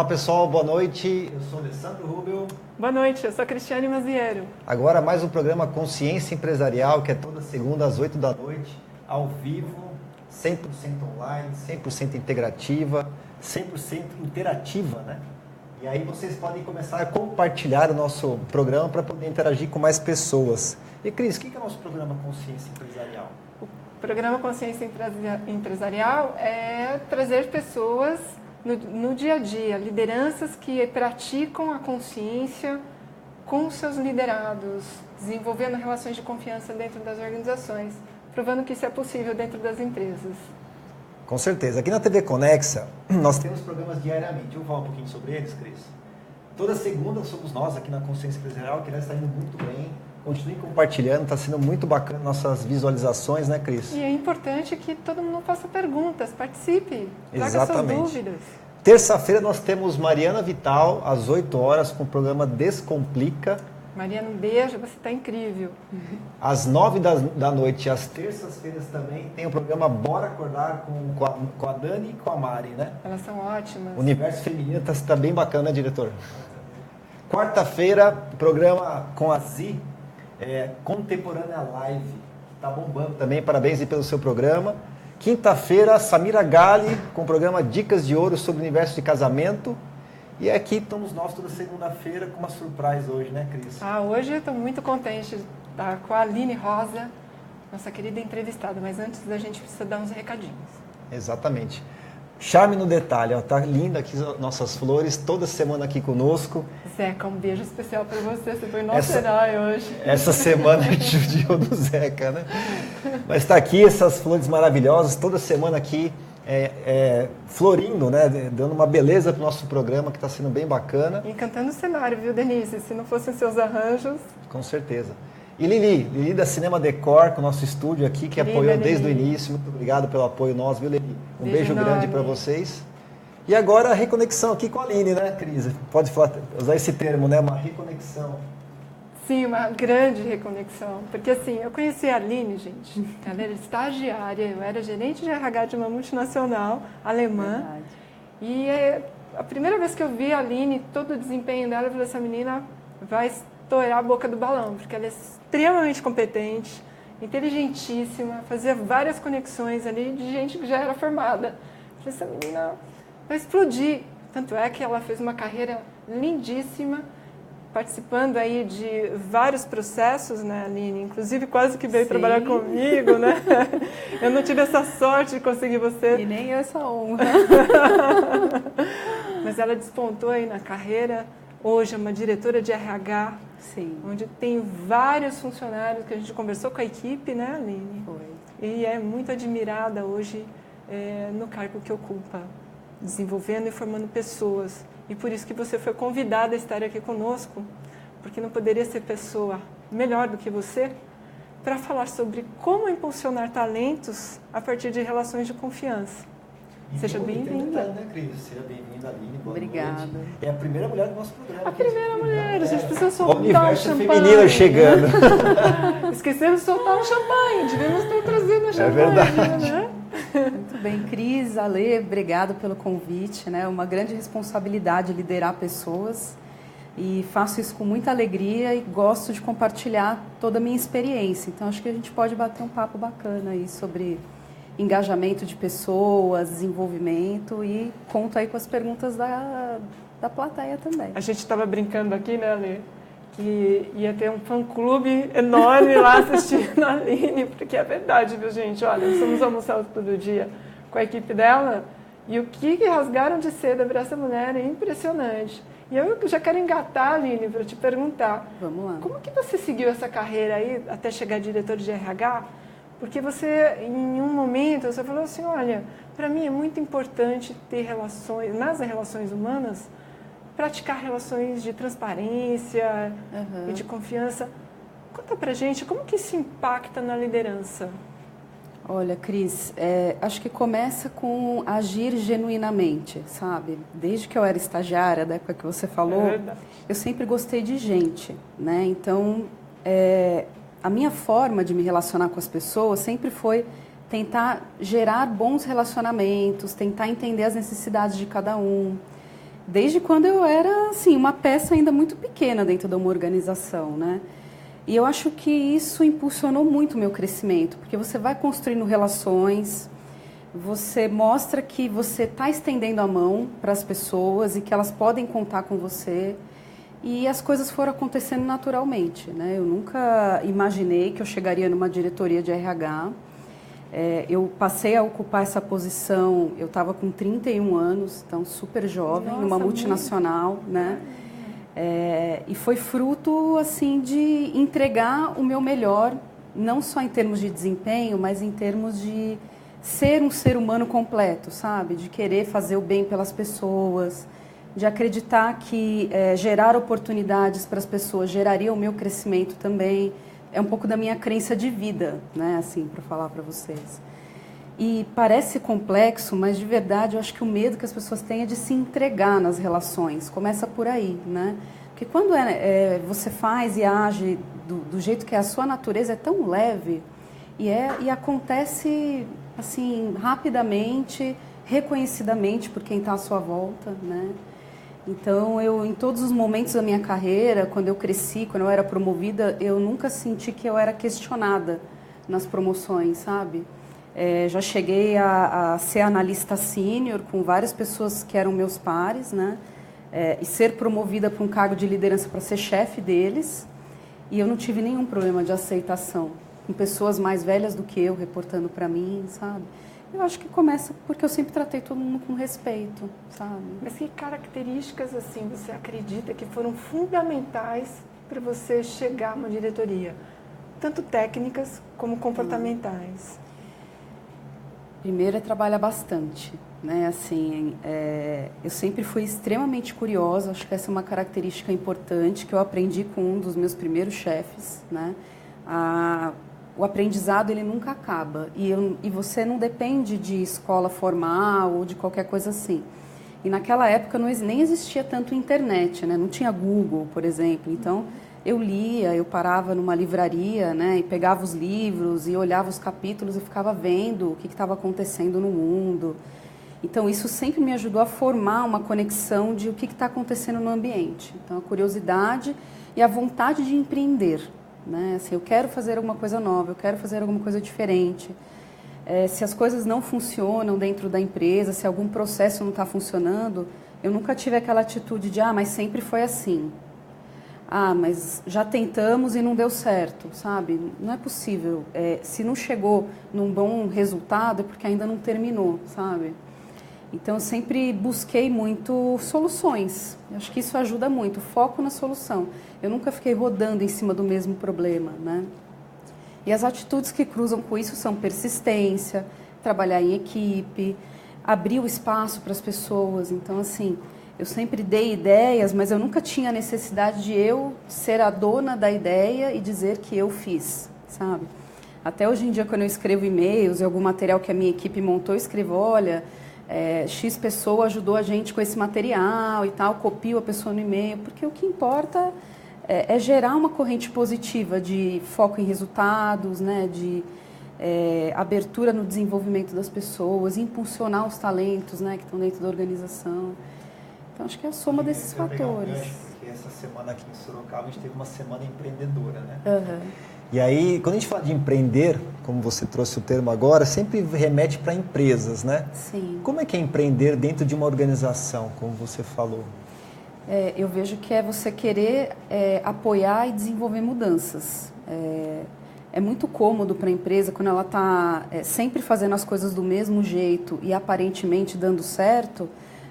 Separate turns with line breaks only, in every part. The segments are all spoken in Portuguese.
Olá pessoal, boa noite. Eu sou Alessandro Rubel.
Boa noite, eu sou a Cristiane Maziero.
Agora mais um programa Consciência Empresarial, que é toda segunda às 8 da noite, ao vivo, 100% online, 100% integrativa, 100% interativa, né? E aí vocês podem começar a compartilhar o nosso programa para poder interagir com mais pessoas. E Cris, o que é o nosso programa Consciência Empresarial?
O programa Consciência Empresarial é trazer pessoas no dia a dia, lideranças que praticam a consciência com seus liderados, desenvolvendo relações de confiança dentro das organizações, provando que isso é possível dentro das empresas.
Com certeza. Aqui na TV Conexa, nós temos programas diariamente. Eu vou falar um pouquinho sobre eles, Cris. Toda segunda somos nós aqui na Consciência Empresarial, que está indo muito bem. Continue compartilhando, está sendo muito bacana nossas visualizações, né, Cris?
E é importante que todo mundo faça perguntas, participe, traga suas dúvidas.
Terça-feira nós temos Mariana Vital, às 8 horas, com o programa Descomplica.
Mariana, um beijo, você está incrível.
Às 9 da noite, às terças-feiras também, tem o programa Bora Acordar com a Dani e com a Mari, né?
Elas são ótimas.
O Universo Feminino está bem bacana, né, diretor? Quarta-feira, programa com a Zi, Contemporânea Live, que está bombando também, parabéns aí pelo seu programa. Quinta-feira, Samira Gali, com o programa Dicas de Ouro sobre o universo de casamento. E aqui estamos nós toda segunda-feira com uma surpresa hoje, né, Cris?
Hoje eu estou muito contente de estar com a Aline Rosa, nossa querida entrevistada, mas antes a gente precisa dar uns recadinhos.
Exatamente. Charme no detalhe, ó, tá linda aqui nossas flores, toda semana aqui conosco.
Zeca, um beijo especial para você foi nosso herói hoje.
Essa semana a gente judiou do Zeca, né? Mas está aqui essas flores maravilhosas, toda semana aqui florindo, né? Dando uma beleza para o nosso programa, que está sendo bem bacana.
Encantando o cenário, viu, Denise? Se não fossem seus arranjos...
Com certeza. E Lili da Cinema Decor, com o nosso estúdio aqui, que apoiou desde o início. Muito obrigado pelo apoio nosso, viu, Lili? Um beijo grande para vocês. E agora a reconexão aqui com a Aline, né, Cris? Pode usar esse termo, né? Uma reconexão.
Sim, uma grande reconexão. Porque assim, eu conheci a Aline, gente. Ela era estagiária, eu era gerente de RH de uma multinacional alemã. Verdade. E a primeira vez que eu vi a Aline, todo o desempenho dela, eu falei, essa menina vai estourar a boca do balão, porque ela é extremamente competente, inteligentíssima, fazia várias conexões ali de gente que já era formada. Eu falei, essa menina vai explodir. Tanto é que ela fez uma carreira lindíssima, participando aí de vários processos, né, Aline? Inclusive quase que veio trabalhar comigo, né? Eu não tive essa sorte de conseguir você.
E nem eu essa honra.
Mas ela despontou aí na carreira. Hoje é uma diretora de RH,
sim,
onde tem vários funcionários que a gente conversou com a equipe, né, Aline?
Foi.
E é muito admirada hoje no cargo que ocupa, desenvolvendo e formando pessoas. E por isso que você foi convidada a estar aqui conosco, porque não poderia ser pessoa melhor do que você para falar sobre como impulsionar talentos a partir de relações de confiança. Seja bem-vinda.
Né, Cris? Seja bem-vinda, Aline.
Obrigada.
Noite. É a primeira mulher do nosso programa.
A primeira mulher. A gente precisa soltar um champanhe.
O universo feminino chegando.
Esquecemos de soltar um champanhe. Devemos ter trazido um champanhe.
É verdade.
Né?
Muito bem, Cris, Ale, obrigado pelo convite. É uma grande responsabilidade liderar pessoas e faço isso com muita alegria e gosto de compartilhar toda a minha experiência. Então, acho que a gente pode bater um papo bacana aí sobre engajamento de pessoas, desenvolvimento e conto aí com as perguntas da plateia também.
A gente estava brincando aqui, né, Ale? Que ia ter um fã-clube enorme lá assistindo a Aline, porque é verdade, viu, gente? Olha, nós estamos almoçando todo dia com a equipe dela e o que rasgaram de seda para essa mulher é impressionante. E eu já quero engatar, Aline, para te perguntar.
Vamos lá.
Como que você seguiu essa carreira aí até chegar a diretor de RH? Porque você, em um momento, você falou assim, olha, para mim é muito importante ter relações, nas relações humanas, praticar relações de transparência e de confiança. Conta pra gente, como que isso impacta na liderança?
Olha, Cris, acho que começa com agir genuinamente, sabe? Desde que eu era estagiária, da época que você falou, eu sempre gostei de gente, né? Então, a minha forma de me relacionar com as pessoas sempre foi tentar gerar bons relacionamentos, tentar entender as necessidades de cada um. desde quando eu era, assim, uma peça ainda muito pequena dentro de uma organização, né? E eu acho que isso impulsionou muito o meu crescimento, porque você vai construindo relações, você mostra que você está estendendo a mão para as pessoas e que elas podem contar com você. E as coisas foram acontecendo naturalmente, né? Eu nunca imaginei que eu chegaria numa diretoria de RH. Eu passei a ocupar essa posição, eu estava com 31 anos, então super jovem,
Nossa,
numa multinacional, né? E foi fruto, assim, de entregar o meu melhor, não só em termos de desempenho, mas em termos de ser um ser humano completo, sabe? De querer fazer o bem pelas pessoas, de acreditar que gerar oportunidades para as pessoas geraria o meu crescimento também. É um pouco da minha crença de vida, né, assim, para falar para vocês. E parece complexo, mas de verdade eu acho que o medo que as pessoas têm é de se entregar nas relações. Começa por aí, né? Porque quando você faz e age do jeito que é a sua natureza, é tão leve e acontece assim rapidamente, reconhecidamente por quem está à sua volta, né? Então, em todos os momentos da minha carreira, quando eu cresci, quando eu era promovida, eu nunca senti que eu era questionada nas promoções, sabe? Já cheguei a ser analista sênior com várias pessoas que eram meus pares, né? E ser promovida para um cargo de liderança para ser chefe deles. E eu não tive nenhum problema de aceitação, com pessoas mais velhas do que eu reportando para mim, sabe? Eu acho que começa porque eu sempre tratei todo mundo com respeito, sabe?
Mas que características, assim, você acredita que foram fundamentais para você chegar a uma diretoria? Tanto técnicas como comportamentais.
Primeiro é trabalhar bastante, né? Assim, eu sempre fui extremamente curiosa, acho que essa é uma característica importante que eu aprendi com um dos meus primeiros chefes, né? O aprendizado, ele nunca acaba e você não depende de escola formal ou de qualquer coisa assim. E naquela época nem existia tanto internet, né? Não tinha Google, por exemplo. Então, eu lia, eu parava numa livraria, né? E pegava os livros e olhava os capítulos e ficava vendo o que estava acontecendo no mundo. Então, isso sempre me ajudou a formar uma conexão de o que está acontecendo no ambiente. Então, a curiosidade e a vontade de empreender. Né? Assim, eu quero fazer alguma coisa nova, eu quero fazer alguma coisa diferente. Se as coisas não funcionam dentro da empresa, se algum processo não está funcionando, eu nunca tive aquela atitude de, mas sempre foi assim. Mas já tentamos e não deu certo, sabe? Não é possível. Se não chegou num bom resultado, é porque ainda não terminou, sabe? Então, eu sempre busquei muito soluções. Eu acho que isso ajuda muito, foco na solução. Eu nunca fiquei rodando em cima do mesmo problema, né? E as atitudes que cruzam com isso são persistência, trabalhar em equipe, abrir o espaço para as pessoas. Então, assim, eu sempre dei ideias, mas eu nunca tinha a necessidade de eu ser a dona da ideia e dizer que eu fiz, sabe? Até hoje em dia, quando eu escrevo e-mails e algum material que a minha equipe montou, eu escrevo, olha... X pessoa ajudou a gente com esse material e tal, copio a pessoa no e-mail, porque o que importa é gerar uma corrente positiva de foco em resultados, né, de abertura no desenvolvimento das pessoas, impulsionar os talentos, né, que estão dentro da organização. Então, acho que é a soma desses fatores.
Porque essa semana aqui em Sorocaba a gente teve uma semana empreendedora, né?
Uhum.
E aí, quando a gente fala de empreender, como você trouxe o termo agora, sempre remete para empresas, né?
Sim.
Como é que é empreender dentro de uma organização, como você falou?
Eu vejo que é você querer apoiar e desenvolver mudanças. É muito cômodo para a empresa, quando ela está sempre fazendo as coisas do mesmo jeito e aparentemente dando certo,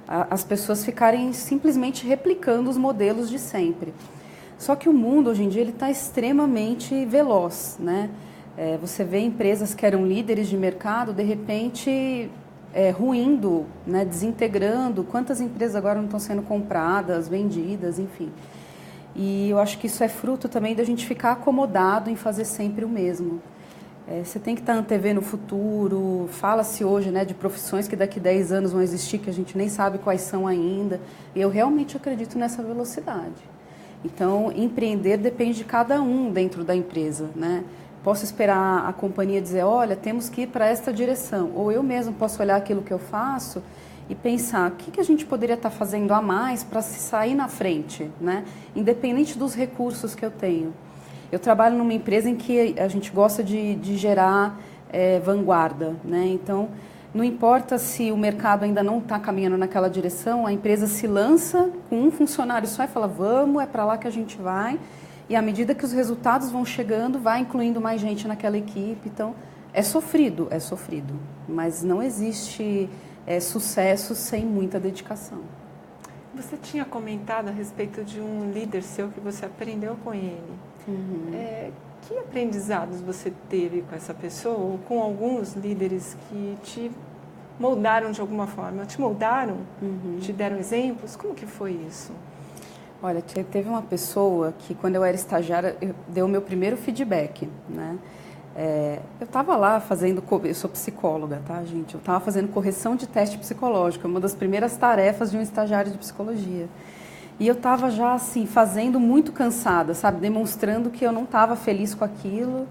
as pessoas ficarem simplesmente replicando os modelos de sempre. Só que o mundo, hoje em dia, ele está extremamente veloz, né? Você vê empresas que eram líderes de mercado, de repente, ruindo, né? Desintegrando. Quantas empresas agora não estão sendo compradas, vendidas, enfim. E eu acho que isso é fruto também da gente ficar acomodado em fazer sempre o mesmo. Você tem que estar antevendo o futuro. Fala-se hoje, né, de profissões que daqui a 10 anos vão existir, que a gente nem sabe quais são ainda. E eu realmente acredito nessa velocidade. Então, empreender depende de cada um dentro da empresa, né? Posso esperar a companhia dizer, olha, temos que ir para esta direção. Ou eu mesmo posso olhar aquilo que eu faço e pensar o que a gente poderia estar fazendo a mais para se sair na frente, né? Independente dos recursos que eu tenho. Eu trabalho numa empresa em que a gente gosta de gerar vanguarda, né? Então, não importa se o mercado ainda não está caminhando naquela direção, a empresa se lança com um funcionário só e fala, vamos, é para lá que a gente vai. E à medida que os resultados vão chegando, vai incluindo mais gente naquela equipe. Então, é sofrido, mas não existe sucesso sem muita dedicação.
Você tinha comentado a respeito de um líder seu que você aprendeu com ele.
Uhum.
Que aprendizados você teve com essa pessoa ou com alguns líderes que te moldaram de alguma forma? Te moldaram?
Uhum.
Te deram exemplos? Como que foi isso?
Olha, teve uma pessoa que quando eu era estagiária, deu o meu primeiro feedback, né? Eu estava lá fazendo, eu sou psicóloga, tá, gente? Eu estava fazendo correção de teste psicológico, uma das primeiras tarefas de um estagiário de psicologia. E eu estava já, assim, fazendo muito cansada, sabe? Demonstrando que eu não estava feliz com aquilo.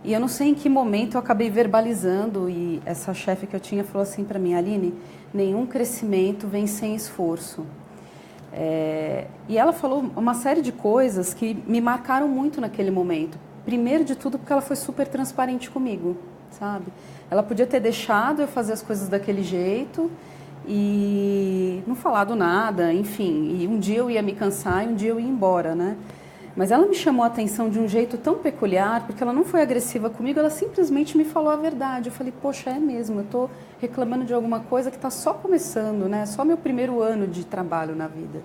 E eu não sei em que momento eu acabei verbalizando e essa chefe que eu tinha falou assim para mim, Aline, nenhum crescimento vem sem esforço. E ela falou uma série de coisas que me marcaram muito naquele momento. Primeiro de tudo porque ela foi super transparente comigo, sabe? Ela podia ter deixado eu fazer as coisas daquele jeito e não falado nada, enfim. E um dia eu ia me cansar e um dia eu ia embora, né? Mas ela me chamou a atenção de um jeito tão peculiar, porque ela não foi agressiva comigo, ela simplesmente me falou a verdade. Eu falei, poxa, é mesmo, eu estou reclamando de alguma coisa que está só começando, né? Só meu primeiro ano de trabalho na vida.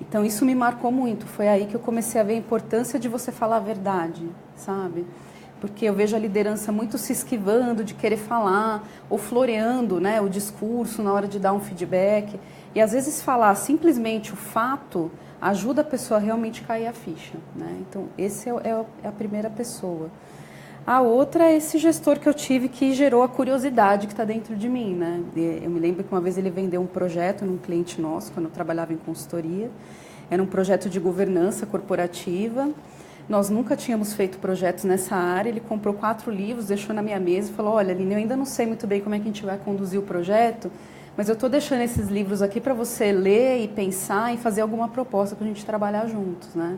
Então, isso me marcou muito. Foi aí que eu comecei a ver a importância de você falar a verdade, sabe? Porque eu vejo a liderança muito se esquivando de querer falar, ou floreando, né, o discurso na hora de dar um feedback. E, às vezes, falar simplesmente o fato ajuda a pessoa a realmente cair a ficha, né? Então, esse é a primeira pessoa. A outra é esse gestor que eu tive que gerou a curiosidade que está dentro de mim, né? Eu me lembro que uma vez ele vendeu um projeto num cliente nosso, quando eu trabalhava em consultoria. Era um projeto de governança corporativa. Nós nunca tínhamos feito projetos nessa área. Ele comprou 4 livros, deixou na minha mesa e falou, olha, Aline, eu ainda não sei muito bem como é que a gente vai conduzir o projeto, mas eu estou deixando esses livros aqui para você ler e pensar e fazer alguma proposta para a gente trabalhar juntos, né?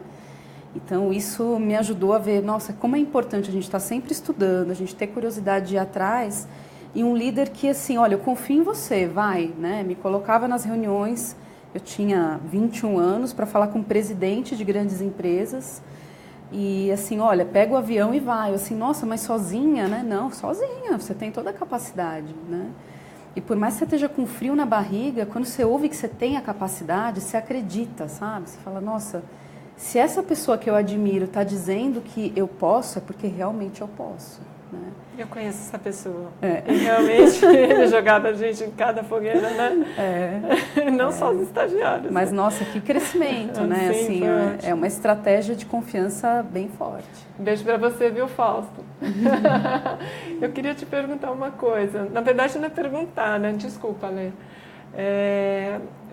Então, isso me ajudou a ver, nossa, como é importante a gente estar sempre estudando, a gente ter curiosidade de ir atrás, e um líder que, assim, olha, eu confio em você, vai, né? Me colocava nas reuniões, eu tinha 21 anos, para falar com o presidente de grandes empresas, e assim, olha, pega o avião e vai. Eu assim, nossa, mas sozinha, né? Não, sozinha, você tem toda a capacidade, né? E por mais que você esteja com frio na barriga, quando você ouve que você tem a capacidade, você acredita, sabe? Você fala, nossa, se essa pessoa que eu admiro está dizendo que eu posso, é porque realmente eu posso, né?
Eu conheço essa pessoa. E realmente ele jogava a gente em cada fogueira, né? Não só os estagiários.
Mas, nossa, que crescimento, né?
Sim,
assim, é uma estratégia de confiança bem forte.
Beijo para você, viu, Fausto? Eu queria te perguntar uma coisa. Na verdade, não é perguntar, né? Desculpa, Lê.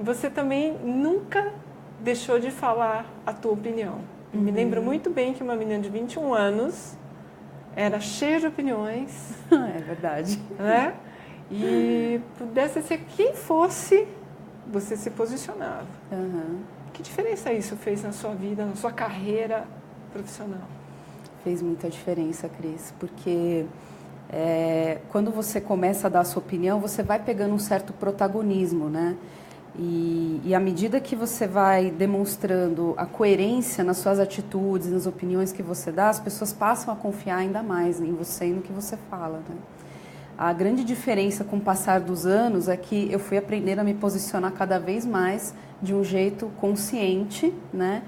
Você também nunca deixou de falar a tua opinião. Me lembro muito bem que uma menina de 21 anos era cheia de opiniões.
É verdade.
Né? E pudesse ser quem fosse, você se posicionava.
Uhum.
Que diferença isso fez na sua vida, na sua carreira profissional?
Fez muita diferença, Cris, porque quando você começa a dar a sua opinião, você vai pegando um certo protagonismo, né? E à medida que você vai demonstrando a coerência nas suas atitudes, nas opiniões que você dá, as pessoas passam a confiar ainda mais em você e no que você fala, né? A grande diferença com o passar dos anos é que eu fui aprendendo a me posicionar cada vez mais de um jeito consciente, né?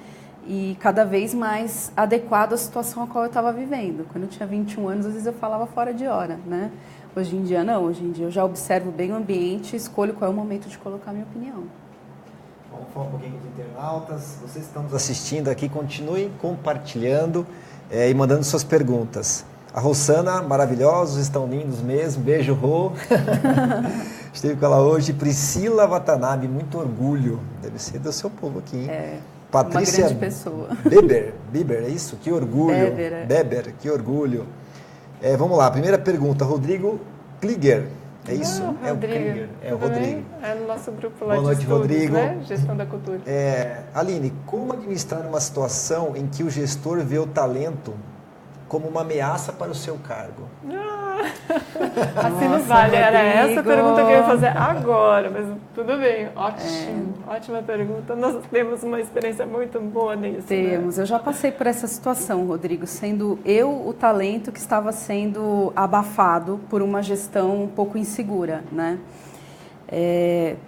E cada vez mais adequado à situação a qual eu estava vivendo. Quando eu tinha 21 anos, às vezes eu falava fora de hora, né? Hoje em dia não, hoje em dia eu já observo bem o ambiente e escolho qual é o momento de colocar a minha opinião.
Vamos falar um pouquinho dos internautas. Vocês que estão nos assistindo aqui, continuem compartilhando e mandando suas perguntas. A Rossana, maravilhosos, estão lindos mesmo. Beijo, Rô. Esteve com ela hoje. Priscila Watanabe, muito orgulho. Deve ser do seu povo aqui, hein? Patrícia,
uma grande pessoa.
Bieber, é isso? Que orgulho.
Beber,
que orgulho. Vamos lá, primeira pergunta, Rodrigo Kliger. É isso? É o Krieger. É o
Tudo
Rodrigo.
bem? É no nosso grupo lá
Boa
de
noite,
estudos,
Rodrigo.
né? Gestão da cultura.
Aline, como administrar uma situação em que o gestor vê o talento como uma ameaça para o seu cargo?
Assim não
Nossa,
vale. Era essa a
Rodrigo.
pergunta que eu ia fazer agora, mas tudo bem. Ótimo. Ótima pergunta. Nós temos uma experiência muito boa nisso.
Temos.
Né?
Eu já passei por essa situação, Rodrigo, sendo eu o talento que estava sendo abafado por uma gestão um pouco insegura, né?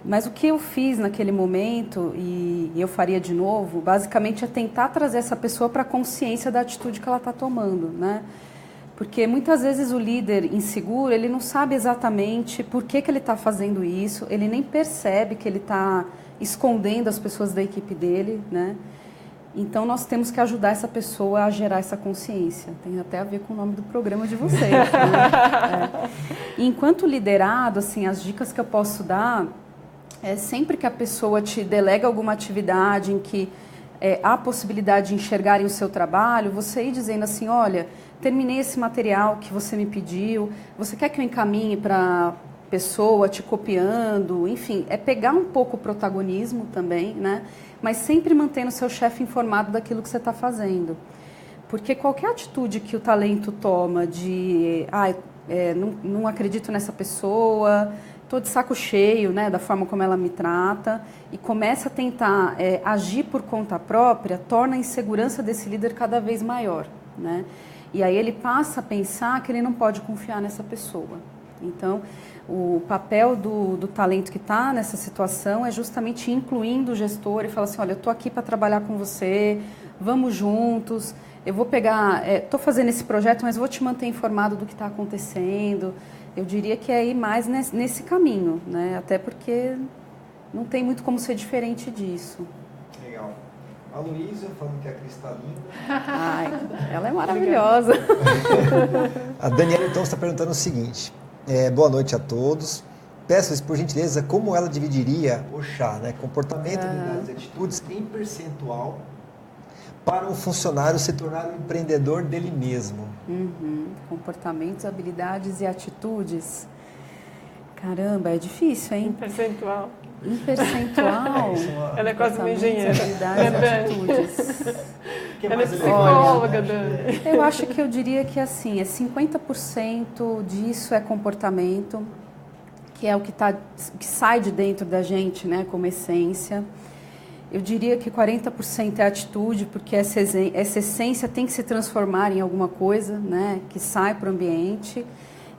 Mas o que eu fiz naquele momento, e eu faria de novo, basicamente é tentar trazer essa pessoa para a consciência da atitude que ela está tomando, né? Porque muitas vezes o líder inseguro, ele não sabe exatamente por que ele está fazendo isso, ele nem percebe que ele está escondendo as pessoas da equipe dele, né? Então, nós temos que ajudar essa pessoa a gerar essa consciência. Tem até a ver com o nome do programa de vocês. Né? E enquanto liderado, assim, as dicas que eu posso dar é sempre que a pessoa te delega alguma atividade em que há a possibilidade de enxergarem o seu trabalho, você ir dizendo assim, olha, terminei esse material que você me pediu, você quer que eu encaminhe para pessoa te copiando, enfim, é pegar um pouco o protagonismo também, né? Mas sempre mantendo o seu chefe informado daquilo que você está fazendo. Porque qualquer atitude que o talento toma de não acredito nessa pessoa, estou de saco cheio, né, da forma como ela me trata, e começa a tentar agir por conta própria, torna a insegurança desse líder cada vez maior, né? E aí ele passa a pensar que ele não pode confiar nessa pessoa. Então, o papel do talento que está nessa situação é justamente incluindo o gestor e falar assim, olha, eu estou aqui para trabalhar com você, vamos juntos, eu vou pegar, estou fazendo esse projeto, mas vou te manter informado do que está acontecendo. Eu diria que é ir mais nesse caminho, né? Até porque não tem muito como ser diferente disso.
Legal. A Luísa falando que é cristalina.
Ai, ela é maravilhosa.
A Daniela, então, está perguntando o seguinte. Boa noite a todos. Peço-lhes, por gentileza, como ela dividiria o chá, né? Comportamento, habilidades e atitudes em percentual para um funcionário se tornar um empreendedor dele mesmo.
Comportamentos, habilidades e atitudes. Caramba, é difícil, hein?
Em percentual.
Em percentual.
Ela é quase uma engenheira.
Habilidades e atitudes.
Ela é psicóloga, Dani.
Eu acho que eu diria que assim, 50% disso é comportamento, que é o que sai de dentro da gente, né, como essência. Eu diria que 40% é atitude, porque essa essência tem que se transformar em alguma coisa, né, que sai para o ambiente.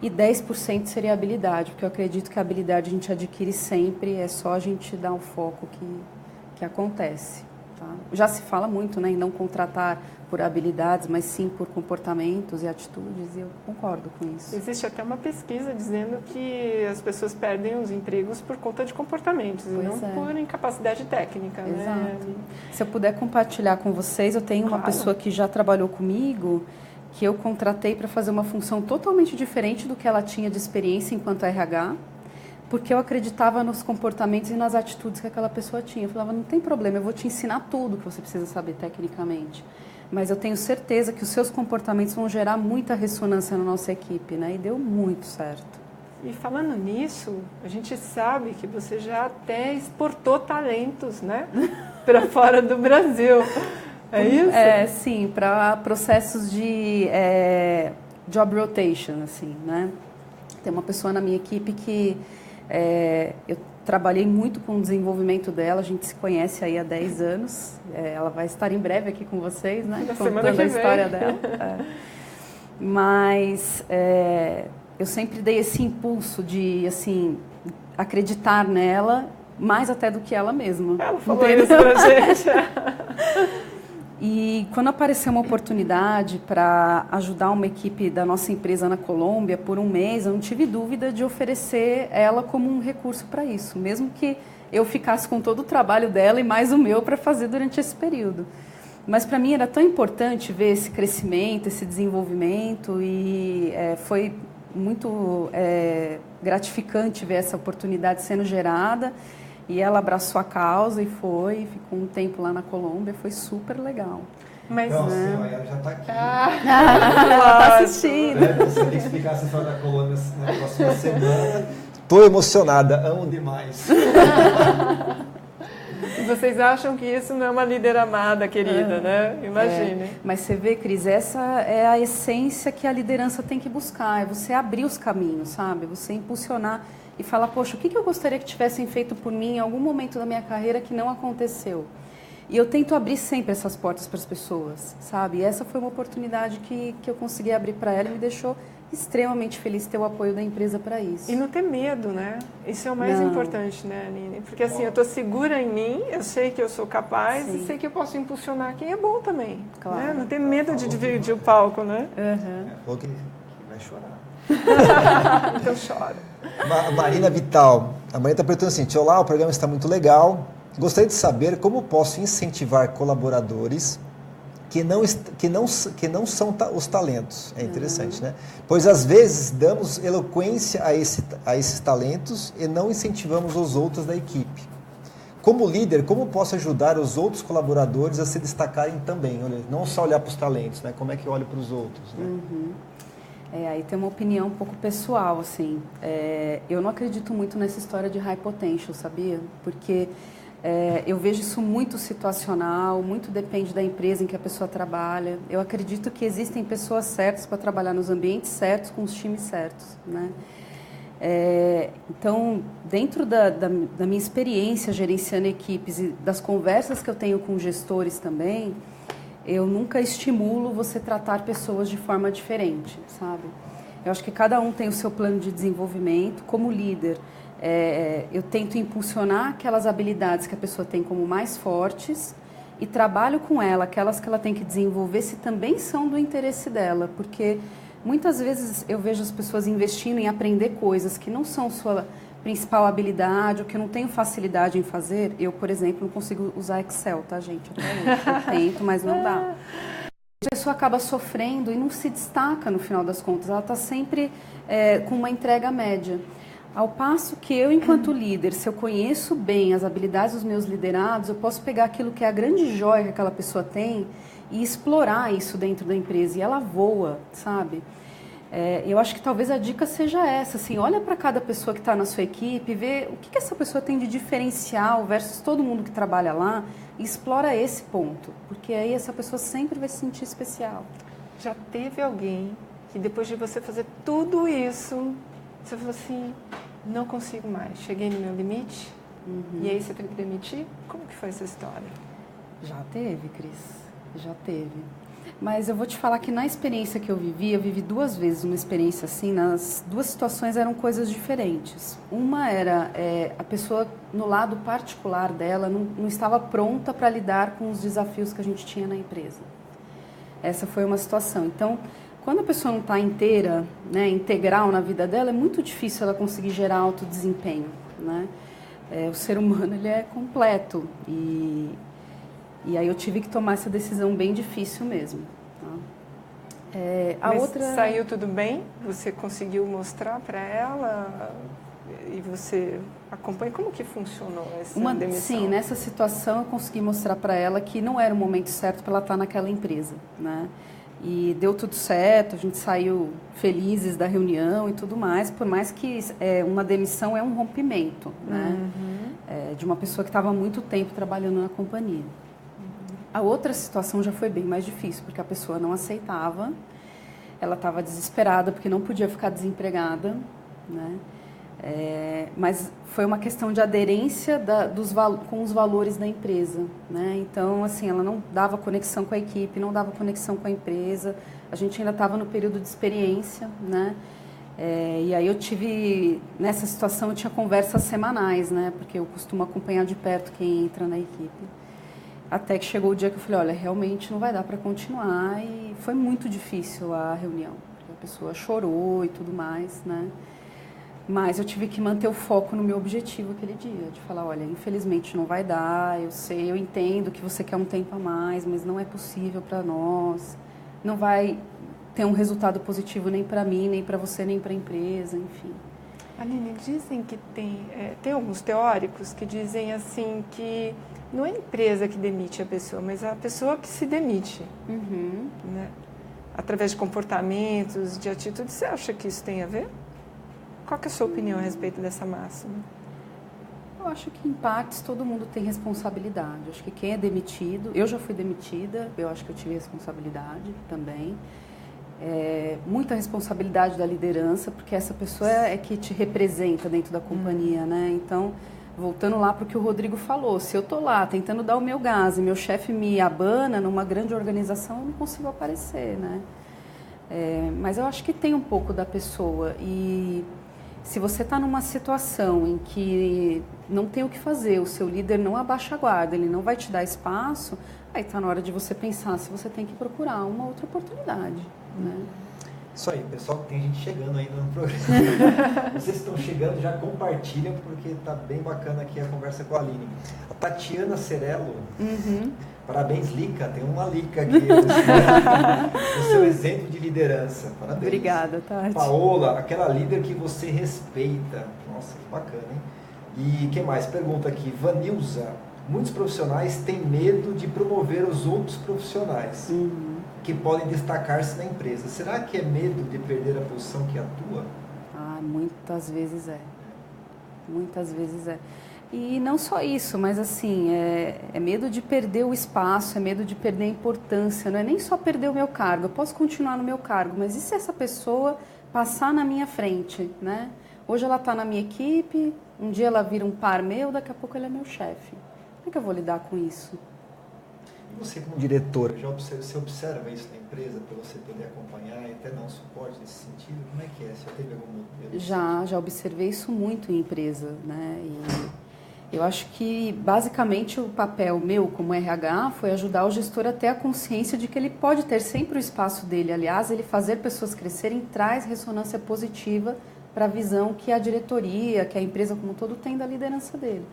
E 10% seria habilidade, porque eu acredito que a habilidade a gente adquire sempre, é só a gente dar o foco que acontece. Tá? Já se fala muito, né, em não contratar por habilidades, mas sim por comportamentos e atitudes, e eu concordo com isso.
Existe até uma pesquisa dizendo que as pessoas perdem os empregos por conta de comportamentos, e não por incapacidade técnica.
Exato.
Né?
Se eu puder compartilhar com vocês, eu tenho uma pessoa que já trabalhou comigo, que eu contratei para fazer uma função totalmente diferente do que ela tinha de experiência enquanto RH, porque eu acreditava nos comportamentos e nas atitudes que aquela pessoa tinha. Eu falava, não tem problema, eu vou te ensinar tudo que você precisa saber tecnicamente, mas eu tenho certeza que os seus comportamentos vão gerar muita ressonância na nossa equipe, né? E deu muito certo.
E falando nisso, a gente sabe que você já até exportou talentos, né, para fora do Brasil. É isso?
Sim, para processos de job rotation, assim, né? Tem uma pessoa na minha equipe que eu trabalhei muito com o desenvolvimento dela, a gente se conhece aí há 10 anos, ela vai estar em breve aqui com vocês, né? Contando a história dela. Mas eu sempre dei esse impulso de, assim, acreditar nela, mais até do que ela mesma.
Ela falou isso pra gente.
E quando apareceu uma oportunidade para ajudar uma equipe da nossa empresa na Colômbia por um mês, eu não tive dúvida de oferecer ela como um recurso para isso, mesmo que eu ficasse com todo o trabalho dela e mais o meu para fazer durante esse período. Mas para mim era tão importante ver esse crescimento, esse desenvolvimento, e foi muito gratificante ver essa oportunidade sendo gerada. E ela abraçou a causa e ficou um tempo lá na Colômbia, foi super legal.
Mas
nossa, ela já está aqui.
Ela está assistindo.
Você tem que explicar essa história da Colômbia na próxima semana. Tô emocionada, amo demais.
E vocês acham que isso não é uma líder amada, querida, né? Imagine.
Mas você vê, Cris, essa é a essência que a liderança tem que buscar, é você abrir os caminhos, sabe? Você impulsionar e falar, poxa, o que eu gostaria que tivessem feito por mim em algum momento da minha carreira que não aconteceu? E eu tento abrir sempre essas portas para as pessoas, sabe? E essa foi uma oportunidade que eu consegui abrir para ela e me deixou extremamente feliz ter o apoio da empresa para isso.
E não ter medo, né? Isso é o mais importante, né, Aline? Porque assim, eu estou segura em mim, eu sei que eu sou capaz e sei que eu posso impulsionar quem é bom também.
Claro.
Né? Não ter medo de dividir o palco, né?
Falou que vai chorar.
Então chora.
Marina Vital. A Marina está perguntando assim, olá, o programa está muito legal. Gostaria de saber como posso incentivar colaboradores que não são os talentos. É interessante, né? Pois às vezes damos eloquência a esses talentos e não incentivamos os outros da equipe. Como líder, como posso ajudar os outros colaboradores a se destacarem também? Olha, não só olhar para os talentos, né? Como é que eu olho para os outros, né?
Aí tem uma opinião um pouco pessoal, assim. Eu não acredito muito nessa história de high potential, sabia? Porque eu vejo isso muito situacional, muito depende da empresa em que a pessoa trabalha. Eu acredito que existem pessoas certas para trabalhar nos ambientes certos, com os times certos, né? Então, dentro da minha experiência gerenciando equipes e das conversas que eu tenho com gestores também, eu nunca estimulo você tratar pessoas de forma diferente, sabe? Eu acho que cada um tem o seu plano de desenvolvimento. Como líder, eu tento impulsionar aquelas habilidades que a pessoa tem como mais fortes e trabalho com ela, aquelas que ela tem que desenvolver, se também são do interesse dela, porque muitas vezes eu vejo as pessoas investindo em aprender coisas que não são sua principal habilidade, ou que eu não tenho facilidade em fazer. Eu, por exemplo, não consigo usar Excel, tá, gente? Eu tento, mas não dá. A pessoa acaba sofrendo e não se destaca no final das contas. Ela está sempre com uma entrega média. Ao passo que eu, enquanto líder, se eu conheço bem as habilidades dos meus liderados, eu posso pegar aquilo que é a grande joia que aquela pessoa tem e explorar isso dentro da empresa. E ela voa, sabe? Eu acho que talvez a dica seja essa, assim, olha para cada pessoa que está na sua equipe, vê o que essa pessoa tem de diferencial versus todo mundo que trabalha lá e explora esse ponto, porque aí essa pessoa sempre vai se sentir especial.
Já teve alguém que depois de você fazer tudo isso, você falou assim, não consigo mais, cheguei no meu limite, e aí você teve que demitir? Como que foi essa história?
Já teve, Cris, já teve. Mas eu vou te falar que na experiência que eu vivi 2 vezes uma experiência assim, nas 2 situações eram coisas diferentes. Uma era a pessoa, no lado particular dela, não estava pronta para lidar com os desafios que a gente tinha na empresa. Essa foi uma situação. Então, quando a pessoa não está inteira, né, integral na vida dela, é muito difícil ela conseguir gerar alto desempenho, né? O ser humano, ele é completo e aí eu tive que tomar essa decisão bem difícil mesmo. Tá?
Mas saiu tudo bem? Você conseguiu mostrar para ela e você acompanha? Como que funcionou essa demissão?
Sim, nessa situação eu consegui mostrar para ela que não era o momento certo para ela estar naquela empresa, né? E deu tudo certo, a gente saiu felizes da reunião e tudo mais, por mais que uma demissão é um rompimento, né? De uma pessoa que estava há muito tempo trabalhando na companhia. A outra situação já foi bem mais difícil, porque a pessoa não aceitava, ela estava desesperada porque não podia ficar desempregada, né? Mas foi uma questão de aderência com os valores da empresa, né? Então, assim, ela não dava conexão com a equipe, não dava conexão com a empresa, a gente ainda estava no período de experiência, né? E aí nessa situação eu tinha conversas semanais, né? Porque eu costumo acompanhar de perto quem entra na equipe. Até que chegou o dia que eu falei, olha, realmente não vai dar para continuar, e foi muito difícil a reunião. A pessoa chorou e tudo mais, né? Mas eu tive que manter o foco no meu objetivo aquele dia, de falar, olha, infelizmente não vai dar, eu sei, eu entendo que você quer um tempo a mais, mas não é possível para nós, não vai ter um resultado positivo nem para mim, nem para você, nem para a empresa, enfim.
Aline, dizem que tem alguns teóricos que dizem assim que não é a empresa que demite a pessoa, mas a pessoa que se demite, né? Através de comportamentos, de atitudes. Você acha que isso tem a ver? Qual que é a sua opinião a respeito dessa máxima?
Eu acho que, em partes, todo mundo tem responsabilidade. Eu acho que quem é demitido... Eu já fui demitida, eu acho que eu tive responsabilidade também. Muita responsabilidade da liderança, porque essa pessoa é que te representa dentro da companhia, né? Então, voltando lá para o que o Rodrigo falou, se eu estou lá tentando dar o meu gás e meu chefe me abana numa grande organização, eu não consigo aparecer, né? Mas eu acho que tem um pouco da pessoa. E se você está numa situação em que não tem o que fazer, o seu líder não abaixa a guarda, ele não vai te dar espaço, aí está na hora de você pensar se você tem que procurar uma outra oportunidade, né?
Isso aí, pessoal, tem gente chegando ainda no programa. Vocês estão chegando, já compartilham, porque tá bem bacana aqui a conversa com a Aline. A Tatiana Cerello, parabéns, Lica, tem uma Lica aqui. O seu exemplo de liderança, parabéns.
Obrigada, Tati.
Paola, aquela líder que você respeita. Nossa, que bacana, hein? E quem mais? Pergunta aqui, Vanilza. Muitos profissionais têm medo de promover os outros profissionais que podem destacar-se na empresa. Será que é medo de perder a posição que atua?
Muitas vezes é. Muitas vezes é. E não só isso, mas assim, é medo de perder o espaço, é medo de perder a importância. Não é nem só perder o meu cargo, eu posso continuar no meu cargo, mas e se essa pessoa passar na minha frente, né? Hoje ela está na minha equipe, um dia ela vira um par meu, daqui a pouco ele é meu chefe. Como é que eu vou lidar com isso?
E você, como diretora, você observa isso na empresa para você poder acompanhar e até dar um suporte nesse sentido? Como é que é? Você já teve algum modelo?
Já observei isso muito em empresa, né? E eu acho que, basicamente, o papel meu como RH foi ajudar o gestor a ter a consciência de que ele pode ter sempre o espaço dele. Aliás, ele fazer pessoas crescerem traz ressonância positiva para a visão que a diretoria, que a empresa como um todo tem da liderança dele.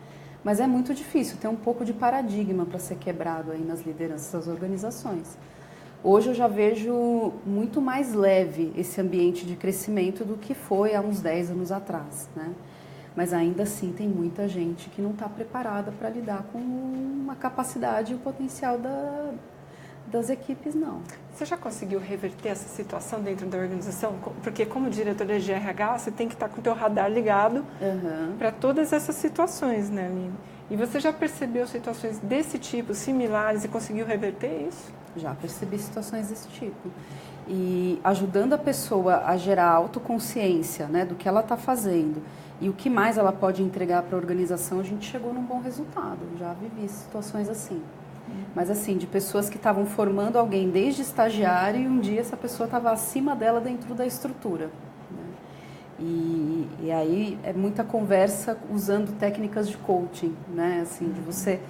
Mas é muito difícil, tem um pouco de paradigma para ser quebrado aí nas lideranças das organizações. Hoje eu já vejo muito mais leve esse ambiente de crescimento do que foi há uns 10 anos atrás, né? Mas ainda assim tem muita gente que não está preparada para lidar com uma capacidade e o potencial das equipes, não.
Você já conseguiu reverter essa situação dentro da organização? Porque como diretora de RH, você tem que estar com o teu radar ligado para todas essas situações, né, Aline? E você já percebeu situações desse tipo, similares, e conseguiu reverter isso?
Já percebi situações desse tipo. E ajudando a pessoa a gerar autoconsciência, né, do que ela está fazendo e o que mais ela pode entregar para a organização, a gente chegou num bom resultado. Já vivi situações assim. Mas assim, de pessoas que estavam formando alguém desde estagiário e um dia essa pessoa estava acima dela dentro da estrutura, né? E aí é muita conversa usando técnicas de coaching, né? Assim, de você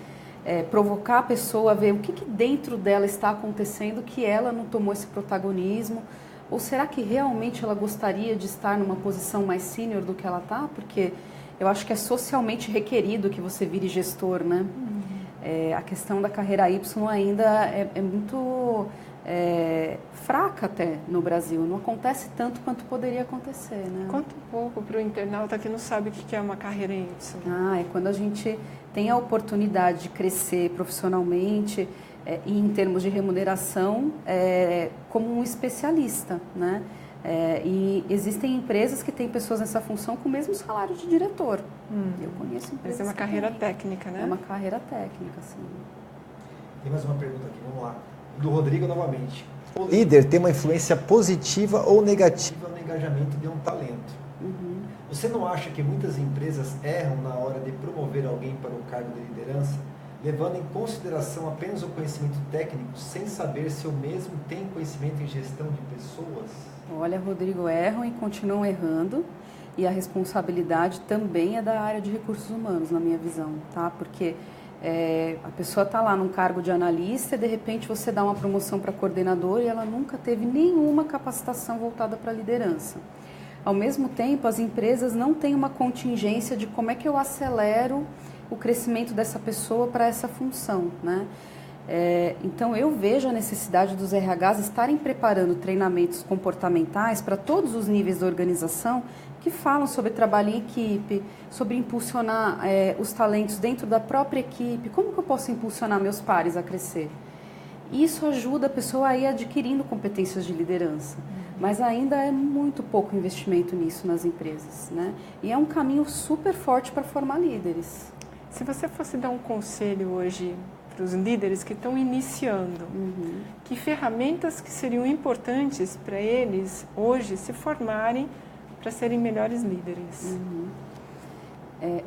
provocar a pessoa a ver o que dentro dela está acontecendo que ela não tomou esse protagonismo, ou será que realmente ela gostaria de estar numa posição mais sênior do que ela está? Porque eu acho que é socialmente requerido que você vire gestor, né? A questão da carreira Y ainda é muito fraca até no Brasil. Não acontece tanto quanto poderia acontecer, né?
Conta um pouco para o internauta que não sabe o que é uma carreira Y.
É quando a gente tem a oportunidade de crescer profissionalmente e em termos de remuneração como um especialista, né? E existem empresas que têm pessoas nessa função com o mesmo salário de diretor. Eu conheço empresas.
Mas é uma carreira técnica, né?
É uma carreira técnica, sim.
Tem mais uma pergunta aqui, vamos lá. Do Rodrigo novamente. O líder tem uma influência positiva ou negativa no engajamento de um talento. Você não acha que muitas empresas erram na hora de promover alguém para o cargo de liderança, levando em consideração apenas o conhecimento técnico, sem saber se o mesmo tem conhecimento em gestão de pessoas?
Olha, Rodrigo, erram e continuam errando, e a responsabilidade também é da área de recursos humanos, na minha visão, tá? Porque a pessoa está lá num cargo de analista e de repente você dá uma promoção para coordenador e ela nunca teve nenhuma capacitação voltada para a liderança. Ao mesmo tempo, as empresas não têm uma contingência de como é que eu acelero o crescimento dessa pessoa para essa função, né? Então, eu vejo a necessidade dos RHs estarem preparando treinamentos comportamentais para todos os níveis da organização que falam sobre trabalho em equipe, sobre impulsionar os talentos dentro da própria equipe, como que eu posso impulsionar meus pares a crescer. Isso ajuda a pessoa a ir adquirindo competências de liderança. Mas ainda é muito pouco investimento nisso nas empresas, né? E é um caminho super forte para formar líderes.
Se você fosse dar um conselho hoje para os líderes que estão iniciando, que ferramentas que seriam importantes para eles hoje se formarem para serem melhores líderes?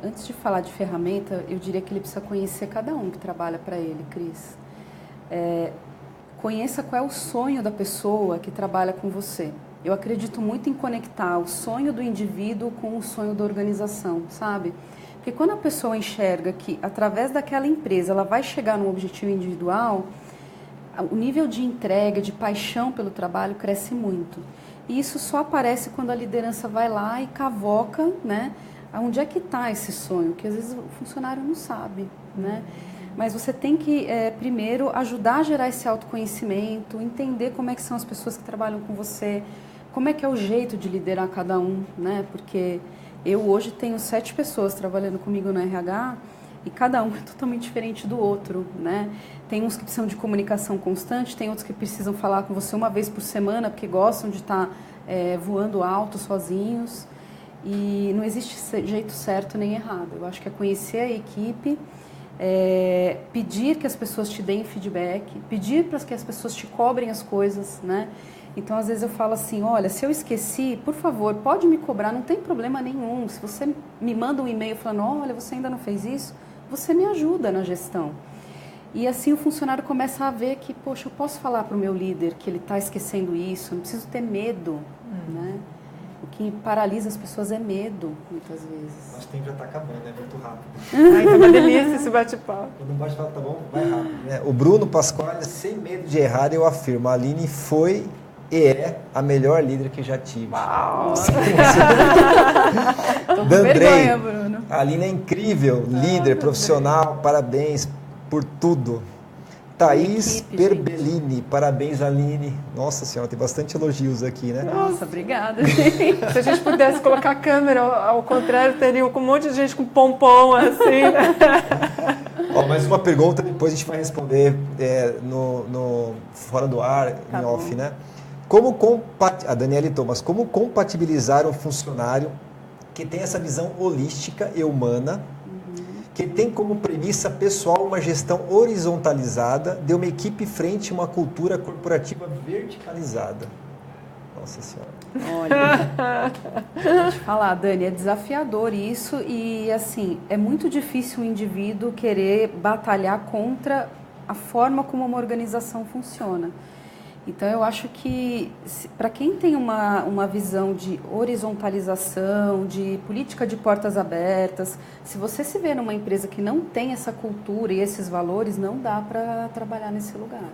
Antes de falar de ferramenta, eu diria que ele precisa conhecer cada um que trabalha para ele, Cris. Conheça qual é o sonho da pessoa que trabalha com você. Eu acredito muito em conectar o sonho do indivíduo com o sonho da organização, sabe? Porque quando a pessoa enxerga que, através daquela empresa, ela vai chegar num objetivo individual, o nível de entrega, de paixão pelo trabalho cresce muito. E isso só aparece quando a liderança vai lá e cavoca, né? Onde é que está esse sonho? Que às vezes o funcionário não sabe, né? Mas você tem que, primeiro, ajudar a gerar esse autoconhecimento, entender como é que são as pessoas que trabalham com você, como é que é o jeito de liderar cada um, né? Porque eu hoje tenho 7 pessoas trabalhando comigo no RH e cada um é totalmente diferente do outro, né? Tem uns que precisam de comunicação constante, tem outros que precisam falar com você uma vez por semana porque gostam de estar voando alto sozinhos. E não existe jeito certo nem errado. Eu acho que é conhecer a equipe, pedir que as pessoas te deem feedback, pedir para que as pessoas te cobrem as coisas, né? Então, às vezes eu falo assim, olha, se eu esqueci, por favor, pode me cobrar, não tem problema nenhum. Se você me manda um e-mail falando, olha, você ainda não fez isso, você me ajuda na gestão. E assim o funcionário começa a ver que, poxa, eu posso falar para o meu líder que ele está esquecendo isso, não preciso ter medo, né? O que paralisa as pessoas é medo, muitas vezes.
Nosso tempo já está acabando, é muito rápido.
Ai, tá uma delícia esse bate-papo.
Quando o bate-papo tá bom, vai rápido. O Bruno Pasquale, sem medo de errar, eu afirmo, a Aline foi e é a melhor líder que já tive.
Uau!
Tô com
Dandrei,
vergonha, Bruno.
a Aline é incrível, líder, profissional, parabéns por tudo. Thaís
equipe,
Perbellini, parabéns, Aline. Nossa senhora, tem bastante elogios aqui, né?
Nossa, obrigada.
Se a gente pudesse colocar a câmera ao contrário, teria um monte de gente com pompom assim, né?
Ó, mais uma pergunta, depois a gente vai responder no fora do ar,
Tá
em
bom.
off, né? A Daniela Thomas, como compatibilizar um funcionário que tem essa visão holística e humana, que tem como premissa pessoal uma gestão horizontalizada de uma equipe frente a uma cultura corporativa verticalizada? Nossa Senhora.
Olha, vou te falar, Dani, é desafiador isso e, assim, é muito difícil o indivíduo querer batalhar contra a forma como uma organização funciona. Então, eu acho que, para quem tem uma visão de horizontalização, de política de portas abertas, se você se vê numa empresa que não tem essa cultura e esses valores, não dá para trabalhar nesse lugar.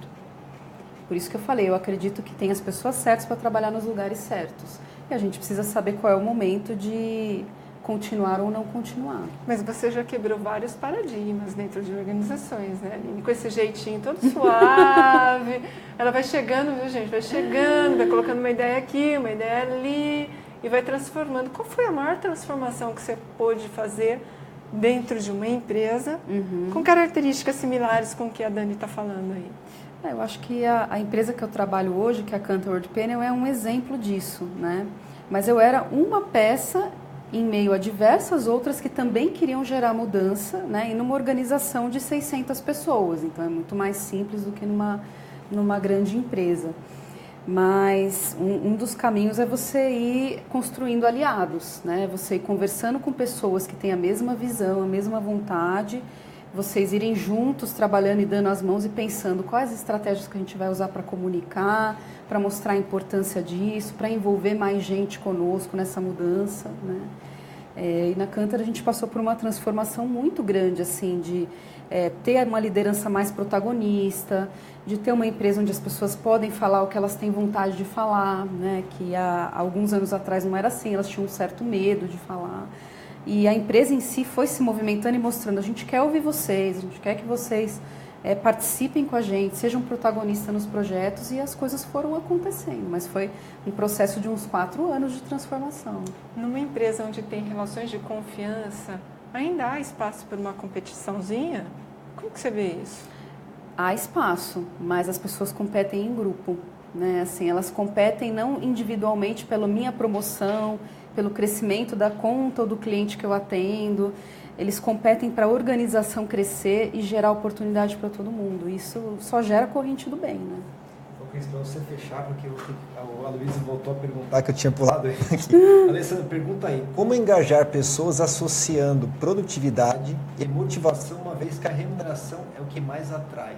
Por isso que eu falei, eu acredito que tem as pessoas certas para trabalhar nos lugares certos. E a gente precisa saber qual é o momento de continuar ou não continuar.
Mas você já quebrou vários paradigmas dentro de organizações, né, Aline? Com esse jeitinho todo suave. Ela vai chegando, viu, gente? Vai chegando, vai colocando uma ideia aqui, uma ideia ali e vai transformando. Qual foi a maior transformação que você pôde fazer dentro de uma empresa com características similares com o que a Dani está falando aí?
Eu acho que a empresa que eu trabalho hoje, que é a Cantor World Panel, é um exemplo disso, né? Mas eu era uma peça em meio a diversas outras que também queriam gerar mudança, né? E numa organização de 600 pessoas, então é muito mais simples do que numa grande empresa. Mas um dos caminhos é você ir construindo aliados, né? Você ir conversando com pessoas que têm a mesma visão, a mesma vontade, vocês irem juntos, trabalhando e dando as mãos e pensando quais estratégias que a gente vai usar para comunicar, para mostrar a importância disso, para envolver mais gente conosco nessa mudança, né? E na Cantor a gente passou por uma transformação muito grande, assim, de ter uma liderança mais protagonista, de ter uma empresa onde as pessoas podem falar o que elas têm vontade de falar, né? Que há alguns anos atrás não era assim, elas tinham um certo medo de falar. E a empresa em si foi se movimentando e mostrando, a gente quer ouvir vocês, a gente quer que vocês participem com a gente, sejam protagonistas nos projetos, e as coisas foram acontecendo, mas foi um processo de uns 4 anos de transformação.
Numa empresa onde tem relações de confiança, ainda há espaço para uma competiçãozinha? Como que você vê isso?
Há espaço, mas as pessoas competem em grupo, né? Assim, elas competem não individualmente pela minha promoção, pelo crescimento da conta ou do cliente que eu atendo. Eles competem para a organização crescer e gerar oportunidade para todo mundo. Isso só gera corrente do bem, né?
Para você fechar, porque a Luísa voltou a perguntar que eu tinha pulado aqui. Alessandra, pergunta aí, como engajar pessoas associando produtividade e motivação, uma vez que a remuneração é o que mais atrai?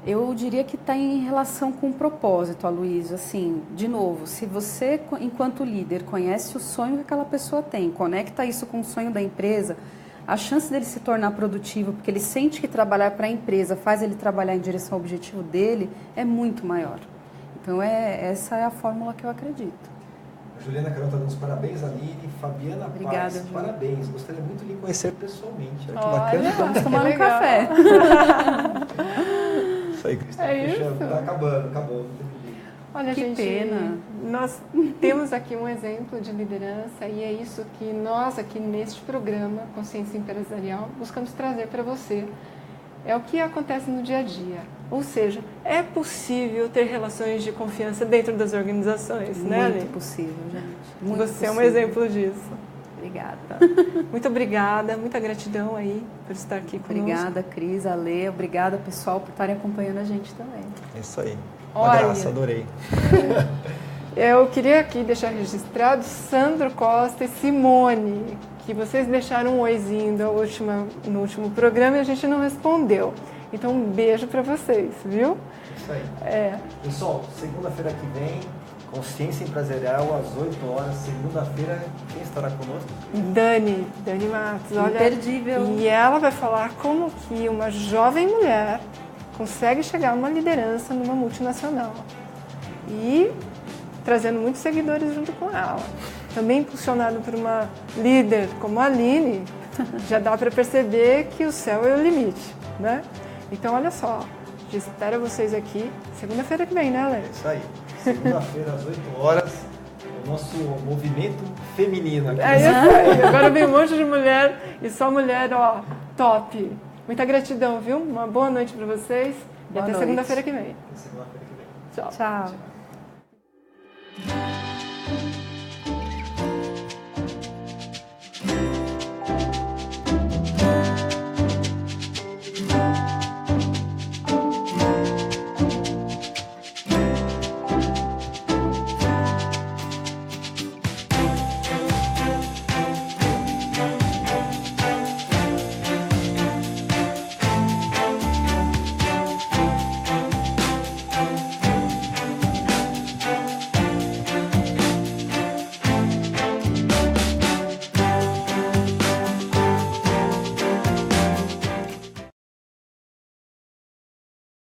Eu diria que está em relação com o propósito, Aloysio. Assim, de novo, se você, enquanto líder, conhece o sonho que aquela pessoa tem, conecta isso com o sonho da empresa, a chance dele se tornar produtivo, porque ele sente que trabalhar para a empresa faz ele trabalhar em direção ao objetivo dele, é muito maior. Então, essa é a fórmula que eu acredito.
A Juliana Carol está dando os parabéns, Aline. Fabiana
Obrigada,
Paz,
Juliana.
parabéns. Gostaria muito de lhe conhecer pessoalmente. Olha que
Olha,
bacana.
Vamos
que
tomar um
legal.
café.
Isso aí, Cristina.
É
Fechando.
isso?
Está acabou.
Olha,
Que
gente,
pena.
nós temos aqui um exemplo de liderança e é isso que nós aqui neste programa Consciência Empresarial buscamos trazer para você. É o que acontece no dia a dia. Ou seja, é possível ter relações de confiança dentro das organizações, né,
Muito
Aline?
possível, gente. Muito
Você é um
possível.
exemplo disso.
Obrigada.
Muito obrigada, muita gratidão aí por estar aqui conosco.
Obrigada, Cris, Ale. Obrigada, pessoal, por estarem acompanhando a gente também.
É isso aí. Uma
Olha.
graça, adorei.
Eu queria aqui deixar registrado Sandro Costa e Simone, que vocês deixaram um oizinho no último programa e a gente não respondeu. Então, um beijo para vocês, viu?
Isso aí.
É.
Pessoal, segunda-feira que vem, Consciência Empresarial, às 8 horas. Segunda-feira, quem estará conosco?
Dani Matos, olha.
Imperdível.
E ela vai falar como que uma jovem mulher consegue chegar a uma liderança numa multinacional. E trazendo muitos seguidores junto com ela. Também impulsionado por uma líder como a Aline, já dá para perceber que o céu é o limite, né? Então, olha só, a gente espera vocês aqui segunda-feira que vem, né, Alex?
Isso aí. Segunda-feira, às 8 horas, o nosso movimento feminino aqui.
É isso aí. Agora vem um monte de mulher e só mulher, ó, top. Muita gratidão, viu? Uma boa noite para vocês. E
Boa
até
noite.
segunda-feira que vem.
Segunda-feira que vem.
Tchau.
Tchau.